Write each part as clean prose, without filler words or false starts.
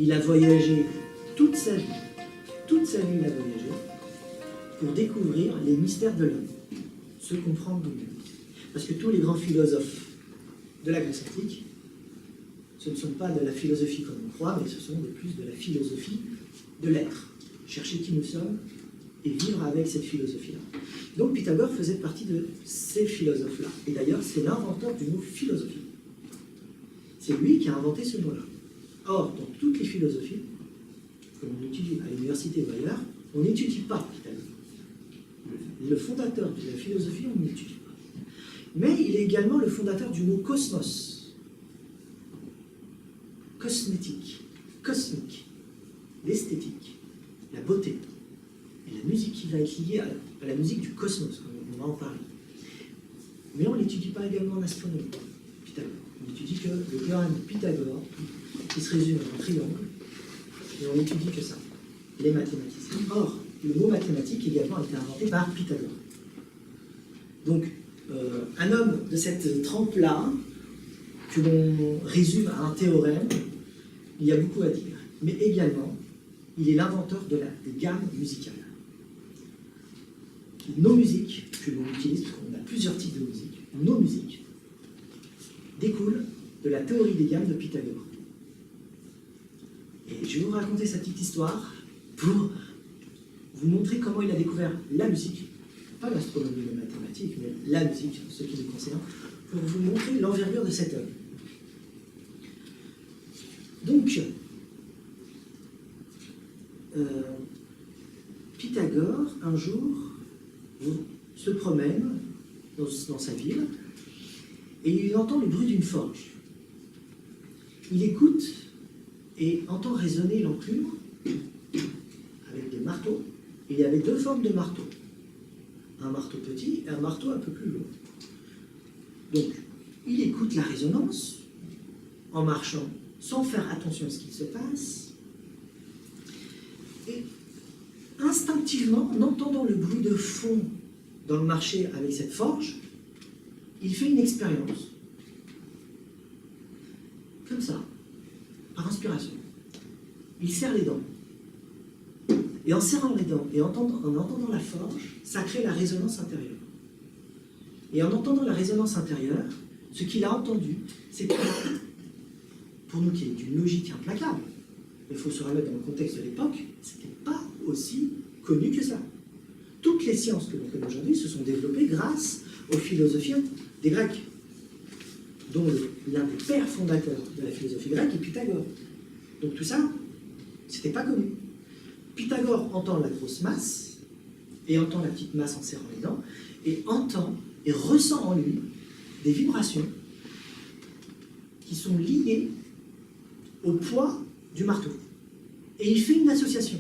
Il a voyagé toute sa vie. Toute sa vie, il a voyagé pour découvrir les mystères de l'homme, se comprendre nous-mêmes. Parce que tous les grands philosophes de la Grèce antique, ce ne sont pas de la philosophie comme on croit, mais ce sont plus de la philosophie de l'être. Chercher qui nous sommes et vivre avec cette philosophie-là. Donc Pythagore faisait partie de ces philosophes-là. Et d'ailleurs, c'est l'inventeur du mot philosophie. C'est lui qui a inventé ce mot-là. Or, dans toutes les philosophies que l'on étudie à l'université ou ailleurs, on n'étudie pas Pythagore. Le fondateur de la philosophie, on n'étudie pas. Mais il est également le fondateur du mot cosmos. Cosmétique, cosmique, l'esthétique, la beauté. Et la musique qui va être liée à la musique du cosmos, comme on va en parler. Mais on n'étudie pas également l'astronomie, Pythagore. On étudie que le théorème de Pythagore, qui se résume en un triangle, et on n'étudie que ça, les mathématiques. Or, le mot mathématique également a été inventé par Pythagore. Donc, un homme de cette trempe-là, que l'on résume à un théorème, il y a beaucoup à dire. Mais également, il est l'inventeur des gammes musicales. Nos musiques que l'on utilise, parce qu'on a plusieurs types de musique, nos musiques découlent de la théorie des gammes de Pythagore. Et je vais vous raconter sa petite histoire pour vous montrer comment il a découvert la musique, pas l'astronomie et les mathématiques, mais la musique, ce qui nous concerne, pour vous montrer l'envergure de cet homme. Donc, Pythagore, un jour, se promène dans sa ville et il entend le bruit d'une forge. Il écoute et entend résonner l'enclume avec des marteaux. Il y avait deux formes de marteaux. Un marteau petit et un marteau un peu plus lourd. Donc, il écoute la résonance en marchant sans faire attention à ce qu'il se passe. Et instinctivement, en entendant le bruit de fond dans le marché avec cette forge, il fait une expérience. Comme ça, par inspiration. Il serre les dents. Et en serrant les dents et en entendant la forge, ça crée la résonance intérieure. Et en entendant la résonance intérieure, ce qu'il a entendu, c'est que, pour nous qui est d'une logique implacable, il faut se remettre dans le contexte de l'époque, ce n'était pas aussi connu que ça. Toutes les sciences que l'on connaît aujourd'hui se sont développées grâce aux philosophiens des Grecs, dont l'un des pères fondateurs de la philosophie grecque est Pythagore. Donc tout ça, c'était pas connu. Pythagore entend la grosse masse, et entend la petite masse en serrant les dents, et entend et ressent en lui des vibrations qui sont liées au poids du marteau. Et il fait une association.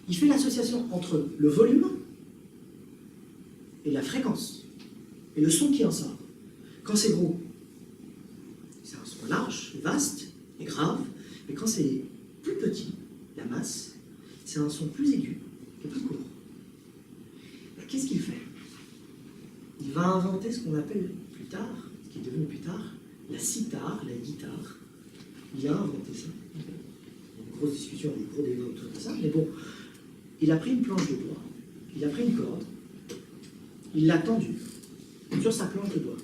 Il fait l'association entre le volume et la fréquence, et le son qui en sort. Quand c'est gros, c'est un son large, vaste et grave, mais quand c'est plus petit, la masse, c'est un son plus aigu et plus court. Qu'est-ce qu'il fait? Il va inventer ce qu'on appelle plus tard, ce qui est devenu plus tard, la cithare, la guitare. Il a inventé ça. Il y a une grosse discussion, des gros débats autour de ça, mais bon, il a pris une planche de bois, il a pris une corde, il l'a tendue sur sa planche de bois.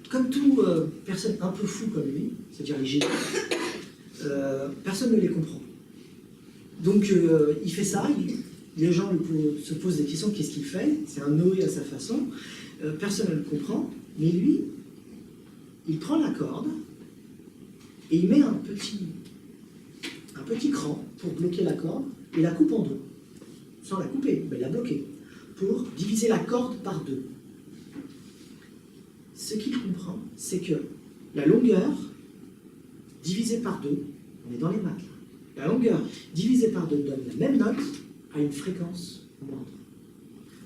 Comme tout personne un peu fou comme lui, c'est-à-dire les génies, personne ne les comprend. Donc il fait ça, les gens se posent des questions, qu'est-ce qu'il fait? C'est un Noé à sa façon, personne ne le comprend, mais lui, il prend la corde et il met un petit cran pour bloquer la corde et la coupe en deux. Sans la couper, mais la bloquer, pour diviser la corde par deux. Ce qu'il comprend, c'est que la longueur divisée par deux, on est dans les maths, la longueur divisée par deux donne la même note à une fréquence moindre.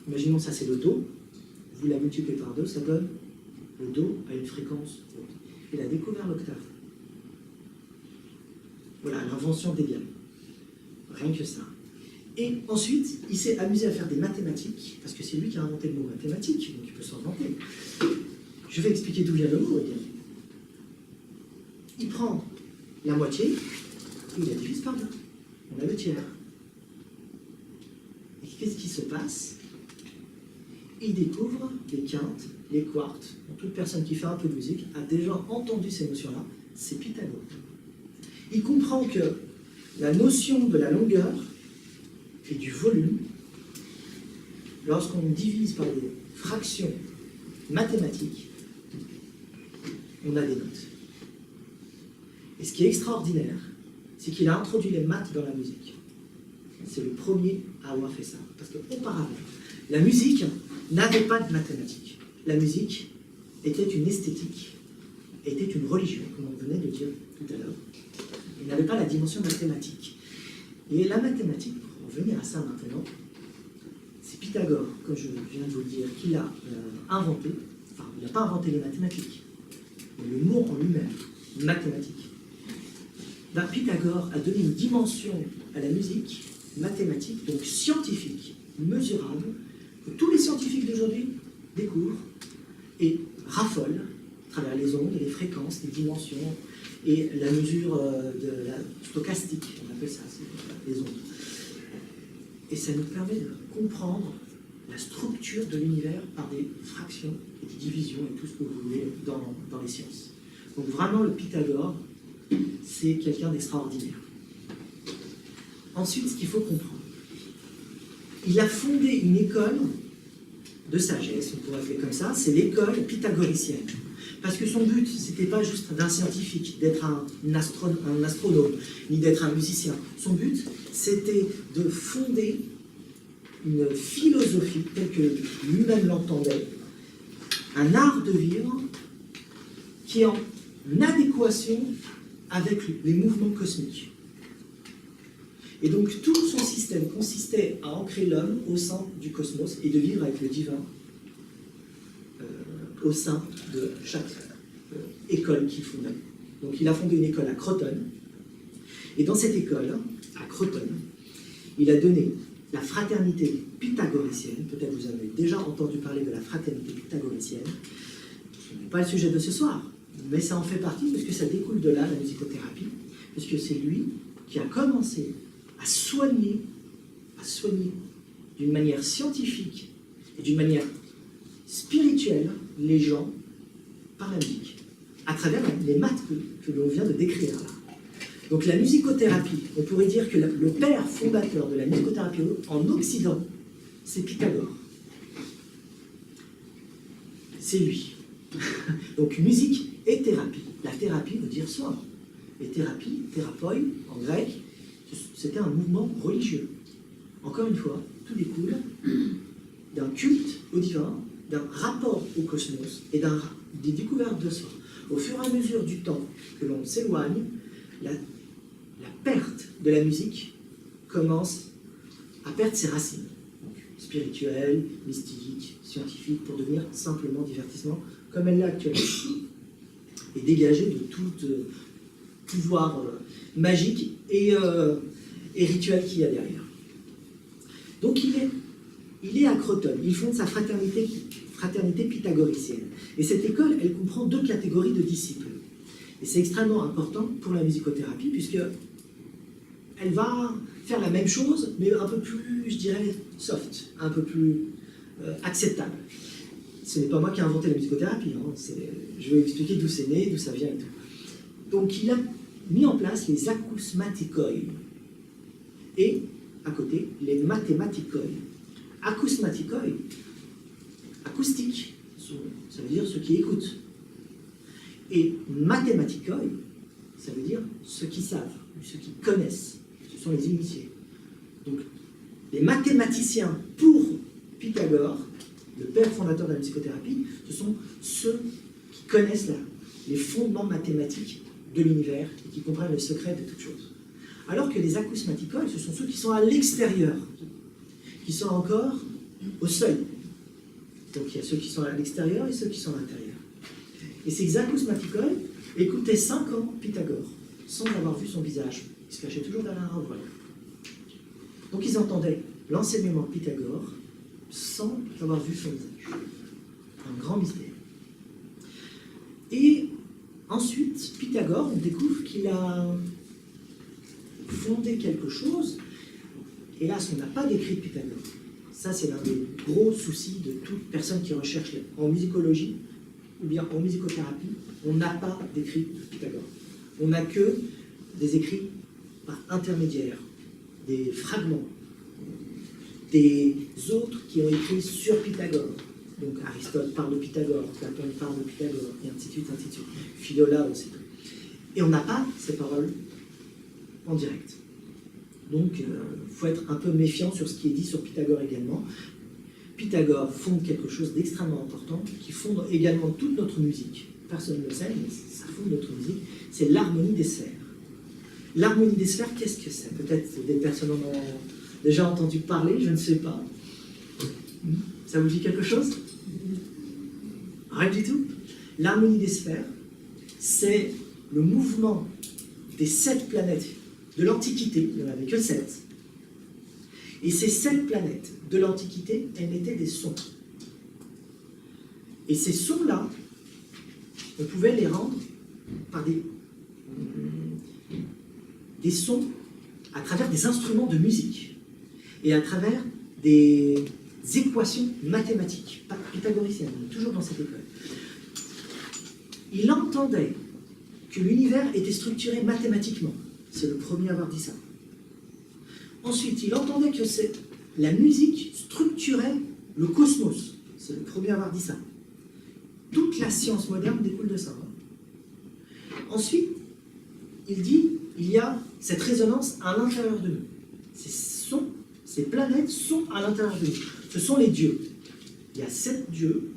Imaginons ça c'est le Do, vous la multipliez par deux, ça donne le Do à une fréquence haute. Il a découvert l'octave. Voilà, l'invention des gammes. Rien que ça. Et ensuite, il s'est amusé à faire des mathématiques, parce que c'est lui qui a inventé le mot mathématique, donc il peut s'inventer. Je vais expliquer d'où vient le mot également. il prend la moitié, et il la divise par deux. On a le tiers. Et qu'est-ce qui se passe? Il découvre les quintes, les quartes. Toute personne qui fait un peu de musique a déjà entendu ces notions-là, c'est Pythagore. Il comprend que la notion de la longueur et du volume, lorsqu'on divise par des fractions mathématiques, on a des notes. Et ce qui est extraordinaire, c'est qu'il a introduit les maths dans la musique. C'est le premier à avoir fait ça. Parce qu'auparavant, la musique n'avait pas de mathématiques. La musique était une esthétique, était une religion, comme on venait de dire tout à l'heure. Il n'avait pas la dimension mathématique. Et la mathématique, pour revenir à ça maintenant, c'est Pythagore, comme je viens de vous le dire, qui l'a inventé. Enfin, il n'a pas inventé les mathématiques, mais le mot en lui-même, mathématique. Ben, Pythagore a donné une dimension à la musique mathématique, donc scientifique, mesurable, que tous les scientifiques d'aujourd'hui découvrent et raffolent à travers les ondes, les fréquences, les dimensions et la mesure de la stochastique, on appelle ça, c'est les ondes. Et ça nous permet de comprendre la structure de l'univers par des fractions et des divisions et tout ce que vous voulez dans les sciences. Donc vraiment, le Pythagore, c'est quelqu'un d'extraordinaire. Ensuite, ce qu'il faut comprendre, il a fondé une école de sagesse, on pourrait faire comme ça, c'est l'école pythagoricienne. Parce que son but, c'était pas juste d'un scientifique, d'être un astronome, ni d'être un musicien. Son but, c'était de fonder une philosophie telle que lui-même l'entendait, un art de vivre qui est en adéquation avec les mouvements cosmiques. Et donc tout son système consistait à ancrer l'homme au sein du cosmos et de vivre avec le divin au sein de chaque école qu'il fondait. Donc il a fondé une école à Crotone, et dans cette école, à Crotone, il a donné la fraternité pythagoricienne. Peut-être vous avez déjà entendu parler de la fraternité pythagoricienne. Ce n'est pas le sujet de ce soir, mais ça en fait partie parce que ça découle de là, la musicothérapie, puisque c'est lui qui a commencé à soigner d'une manière scientifique et d'une manière spirituelle les gens par la musique, à travers les maths que l'on vient de décrire là. Donc la musicothérapie, on pourrait dire que le père fondateur de la musicothérapie en Occident, c'est Pythagore. C'est lui. Donc musique et thérapie. La thérapie veut dire soin. Et thérapie, thérapoi, en grec, c'était un mouvement religieux. Encore une fois, tout découle d'un culte au divin, d'un rapport au cosmos et des découvertes de soi. Au fur et à mesure du temps que l'on s'éloigne, la perte de la musique commence à perdre ses racines, donc spirituelles, mystiques, scientifiques, pour devenir simplement divertissement, comme elle l'est actuellement, et dégagée de tout pouvoir magique et rituel qu'il y a derrière. Donc il est à Crotone, il fonde sa fraternité pythagoricienne. Et cette école, elle comprend deux catégories de disciples. Et c'est extrêmement important pour la musicothérapie, puisque elle va faire la même chose, mais un peu plus, je dirais, soft, un peu plus acceptable. Ce n'est pas moi qui ai inventé la musicothérapie, hein, je vais expliquer d'où c'est né, d'où ça vient et tout. Donc il a mis en place les acousmatikoi et, à côté, les mathématikoi. Acousmatikoi, acoustique, ça veut dire ceux qui écoutent. Et mathématikoi, ça veut dire ceux qui savent, ceux qui connaissent, ce sont les initiés. Donc, les mathématiciens pour Pythagore, le père fondateur de la musicothérapie, ce sont ceux qui connaissent les fondements mathématiques de l'univers et qui comprennent le secret de toute chose. Alors que les acousmatikoi, ce sont ceux qui sont à l'extérieur, qui sont encore au seuil. Donc il y a ceux qui sont à l'extérieur et ceux qui sont à l'intérieur. Et ces acousmatikoi écoutaient 5 ans Pythagore, sans avoir vu son visage. Ils se cachaient toujours derrière un voile. Donc ils entendaient l'enseignement de Pythagore sans avoir vu son visage. Un grand mystère. Et Ensuite, Pythagore, on découvre qu'il a fondé quelque chose. Hélas, on n'a pas d'écrit de Pythagore. Ça, c'est l'un des gros soucis de toute personne qui recherche en musicologie ou bien en musicothérapie. On n'a pas d'écrit de Pythagore. On n'a que des écrits par intermédiaire, des fragments, des autres qui ont écrit sur Pythagore. Donc Aristote parle de Pythagore, Platon parle de Pythagore, et ainsi de suite, ainsi de suite. Philola aussi. Et on n'a pas ces paroles en direct. Donc il faut être un peu méfiant sur ce qui est dit sur Pythagore également. Pythagore fonde quelque chose d'extrêmement important, qui fonde également toute notre musique. Personne ne le sait, mais ça fonde notre musique. C'est l'harmonie des sphères. L'harmonie des sphères, qu'est-ce que c'est? Peut-être des personnes en ont déjà entendu parler, je ne sais pas. Ça vous dit quelque chose? Rien du tout. L'harmonie des sphères, c'est le mouvement des 7 planètes de l'Antiquité. Il n'y en avait que 7. Et ces 7 planètes de l'Antiquité, elles étaient des sons. Et ces sons-là, on pouvait les rendre par des sons à travers des instruments de musique et à travers des équations mathématiques, pythagoriciennes, toujours dans cette école. Il entendait que l'univers était structuré mathématiquement. C'est le premier à avoir dit ça. Ensuite, il entendait que la musique structurait le cosmos. C'est le premier à avoir dit ça. Toute la science moderne découle de ça. Ensuite, il dit, il y a cette résonance à l'intérieur de nous. Ces planètes sont à l'intérieur de nous. Ce sont les dieux. Il y a 7 dieux.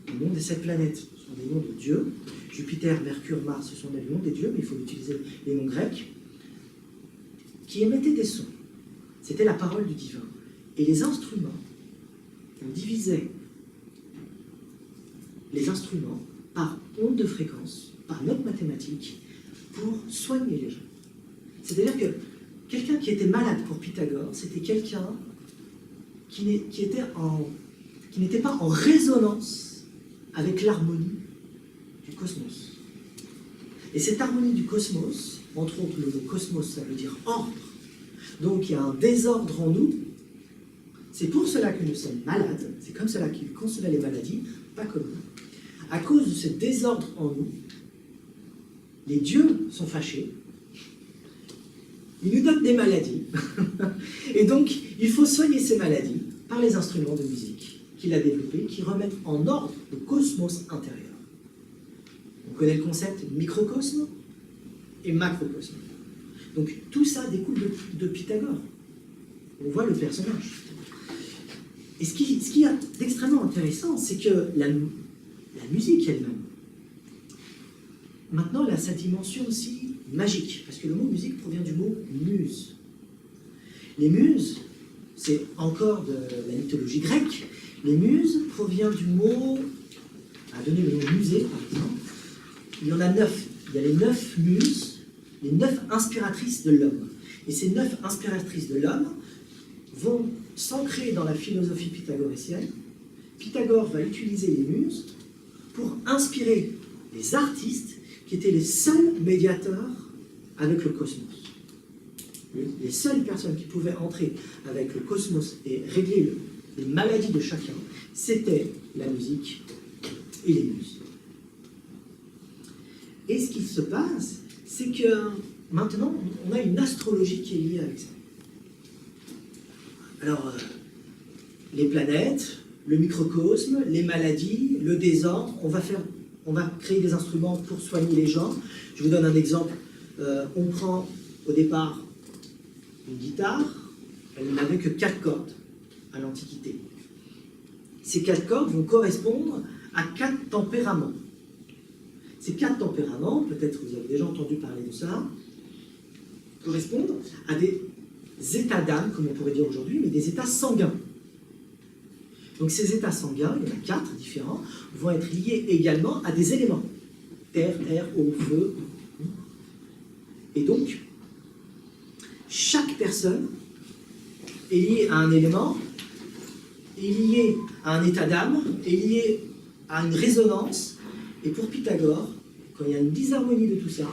Le nom des 7 planètes sont des noms de dieux. Jupiter, Mercure, Mars, ce sont des noms des dieux, mais il faut utiliser les noms grecs, qui émettaient des sons. C'était la parole du divin. Et les instruments, on divisait les instruments par onde de fréquence, par note mathématique, pour soigner les gens. C'est-à-dire que quelqu'un qui était malade pour Pythagore, c'était quelqu'un qui n'était pas en résonance avec l'harmonie du cosmos. Et cette harmonie du cosmos, entre autres le mot cosmos, ça veut dire ordre. Donc il y a un désordre en nous. C'est pour cela que nous sommes malades. C'est comme cela qu'il concevait les maladies, pas comme nous. À cause de ce désordre en nous, les dieux sont fâchés. Ils nous donnent des maladies. Et donc, il faut soigner ces maladies par les instruments de musique qu'il a développés, qui remettent en ordre le cosmos intérieur. On connaît le concept microcosme et macrocosme. Donc, tout ça découle de Pythagore. On voit le personnage. Et ce qui est d'extrêmement intéressant, c'est que la musique elle-même, maintenant, elle a sa dimension aussi magique, parce que le mot musique provient du mot muse. Les muses, c'est encore de la mythologie grecque. Les muses provient du mot, à donner le mot musée par exemple, il y en a 9. Il y a les 9 muses, les 9 inspiratrices de l'homme. Et ces 9 inspiratrices de l'homme vont s'ancrer dans la philosophie pythagoricienne. Pythagore va utiliser les muses pour inspirer les artistes qui étaient les seuls médiateurs avec le cosmos. Les seules personnes qui pouvaient entrer avec le cosmos et régler les maladies de chacun, c'était la musique et les muses. Et ce qui se passe, c'est que maintenant, on a une astrologie qui est liée avec ça. Alors, les planètes, le microcosme, les maladies, le désordre, on va créer des instruments pour soigner les gens. Je vous donne un exemple. On prend au départ une guitare, elle n'avait que 4 cordes à l'Antiquité. Ces 4 cordes vont correspondre à 4 tempéraments. Ces 4 tempéraments, peut-être vous avez déjà entendu parler de ça, correspondent à des états d'âme, comme on pourrait dire aujourd'hui, mais des états sanguins. Donc ces états sanguins, il y en a 4 différents, vont être liés également à des éléments. Terre, air, eau, feu. Et donc, chaque personne est liée à un élément, est liée à un état d'âme, est liée à une résonance, Et pour Pythagore, quand il y a une disharmonie de tout ça,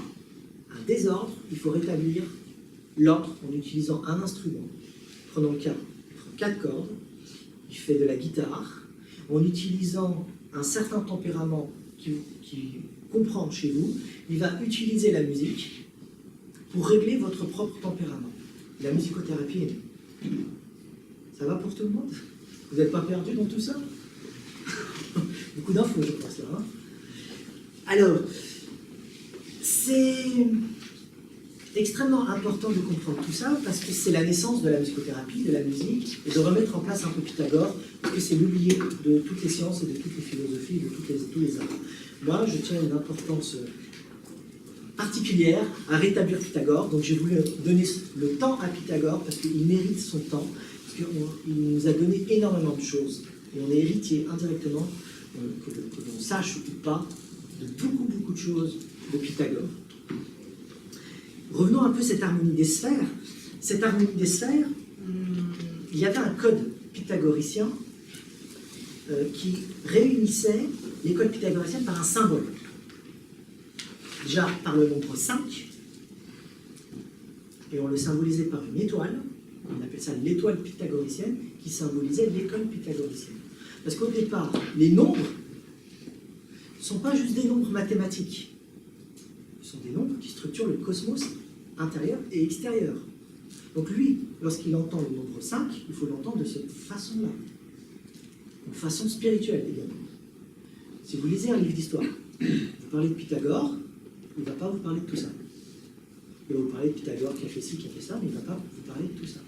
un désordre, il faut rétablir l'ordre en utilisant un instrument. Prenons le cas, il prend 4 cordes, il fait de la guitare, en utilisant un certain tempérament qui comprend chez vous, il va utiliser la musique pour régler votre propre tempérament. La musicothérapie est née. Ça va pour tout le monde? Vous n'êtes pas perdu dans tout ça? Beaucoup d'infos, je pense, là. Hein. Alors, c'est extrêmement important de comprendre tout ça parce que c'est la naissance de la musicothérapie, de la musique, et de remettre en place un peu Pythagore, parce que c'est l'oublié de toutes les sciences et de toutes les philosophies et de tous les arts. Moi, je tiens une importance particulière à rétablir Pythagore, donc j'ai voulu donner le temps à Pythagore parce qu'il mérite son temps, parce qu'il nous a donné énormément de choses, et on est héritier indirectement, que l'on sache ou pas, de beaucoup de choses de Pythagore. Revenons un peu à cette harmonie des sphères. Cette harmonie des sphères, il y avait un code pythagoricien qui réunissait l'école pythagoricienne par un symbole. Déjà par le nombre 5, et on le symbolisait par une étoile, on appelle ça l'étoile pythagoricienne, qui symbolisait l'école pythagoricienne. Parce qu'au départ, les nombres ne sont pas juste des nombres mathématiques, ce sont des nombres qui structurent le cosmos intérieur et extérieur. Donc lui, lorsqu'il entend le nombre 5, il faut l'entendre de cette façon-là, une façon spirituelle également. Si vous lisez un livre d'histoire, vous parlez de Pythagore, il ne va pas vous parler de tout ça. Il va vous parler de Pythagore qui a fait ci, qui a fait ça, mais il ne va pas vous parler de tout ça.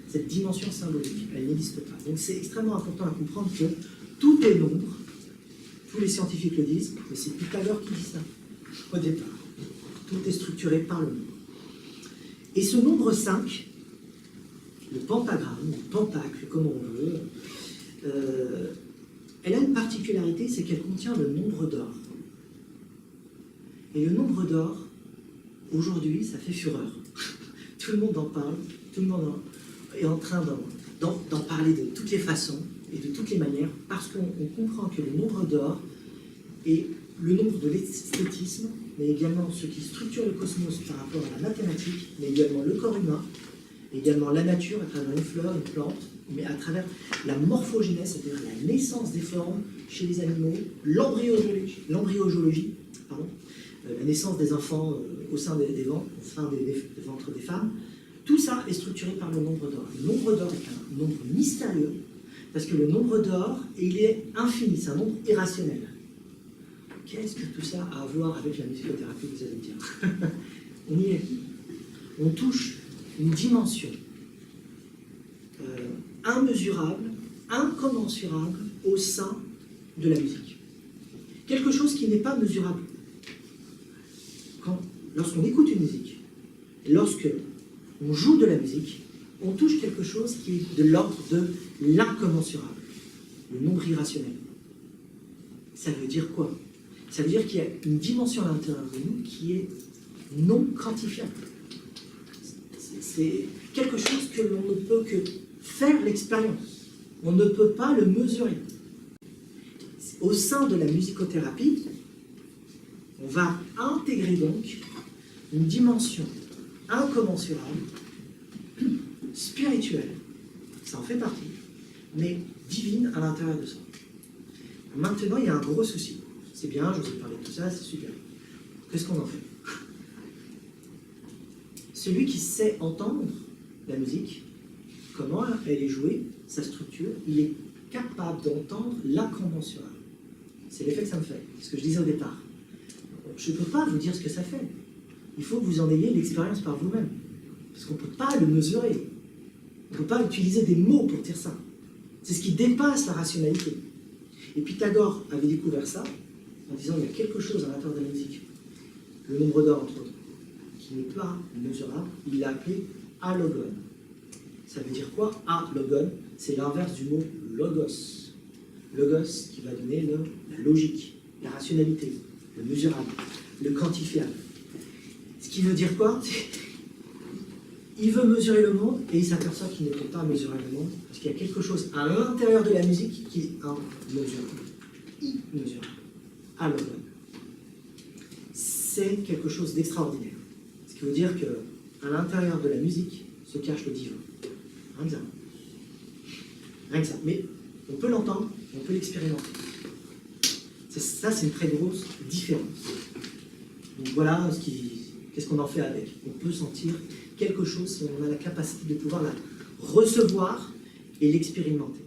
Cette dimension symbolique, elle n'existe pas. Donc c'est extrêmement important à comprendre que tout est nombre, tous les scientifiques le disent, mais c'est Pythagore qui dit ça, au départ. Tout est structuré par le nombre. Et ce nombre 5, le pentagramme, le pentacle, comme on veut, elle a une particularité, c'est qu'elle contient le nombre d'or. Et le nombre d'or, aujourd'hui, ça fait fureur. Tout le monde en parle, tout le monde est en train d'en parler de toutes les façons et de toutes les manières, parce qu'on comprend que le nombre d'or est le nombre de l'esthétisme, mais également ce qui structure le cosmos par rapport à la mathématique, mais également le corps humain, également la nature à travers une fleur, une plante, mais à travers la morphogénèse, c'est-à-dire la naissance des formes chez les animaux, l'embryologie, la naissance des enfants au sein des ventres des femmes, tout ça est structuré par le nombre d'or. Le nombre d'or est un nombre mystérieux, parce que le nombre d'or, il est infini, c'est un nombre irrationnel. Qu'est-ce que tout ça a à voir avec la musicothérapie, vous allez me dire? On y est. On touche une dimension immesurable, incommensurable au sein de la musique. Quelque chose qui n'est pas mesurable. Lorsqu'on écoute une musique, lorsqu'on joue de la musique, on touche quelque chose qui est de l'ordre de l'incommensurable, le nombre irrationnel. Ça veut dire quoi? Ça veut dire qu'il y a une dimension à l'intérieur de nous qui est non quantifiable. C'est quelque chose que l'on ne peut que faire l'expérience. On ne peut pas le mesurer. Au sein de la musicothérapie, on va intégrer donc une dimension incommensurable, spirituelle, ça en fait partie, mais divine à l'intérieur de ça. Maintenant, il y a un gros souci. C'est bien, je vous ai parlé de tout ça, c'est super. Qu'est-ce qu'on en fait? Celui qui sait entendre la musique, comment elle est jouée, sa structure, il est capable d'entendre l'incommensurable. C'est l'effet que ça me fait, c'est ce que je disais au départ. Je ne peux pas vous dire ce que ça fait. Il faut que vous en ayez l'expérience par vous-même. Parce qu'on ne peut pas le mesurer. On ne peut pas utiliser des mots pour dire ça. C'est ce qui dépasse la rationalité. Et Pythagore avait découvert ça en disant il y a quelque chose à l'intérieur de la musique. Le nombre d'or, entre autres, qui n'est pas mesurable, il l'a appelé allogon. Ça veut dire quoi? Allogon, c'est l'inverse du mot logos. Logos qui va donner la logique, la rationalité, le mesurable, le quantifiable. Ce qui veut dire quoi? Il veut mesurer le monde et il s'aperçoit qu'il ne peut pas mesurer le monde parce qu'il y a quelque chose à l'intérieur de la musique qui est immesurable. Immesurable. Allogon. c'est quelque chose d'extraordinaire. Ce qui veut dire qu'à l'intérieur de la musique se cache le divin. Rien que ça. Rien que ça. Mais on peut l'entendre, on peut l'expérimenter. Ça, c'est une très grosse différence. Donc voilà qu'est-ce qu'on en fait avec. On peut sentir quelque chose si on a la capacité de pouvoir la recevoir et l'expérimenter.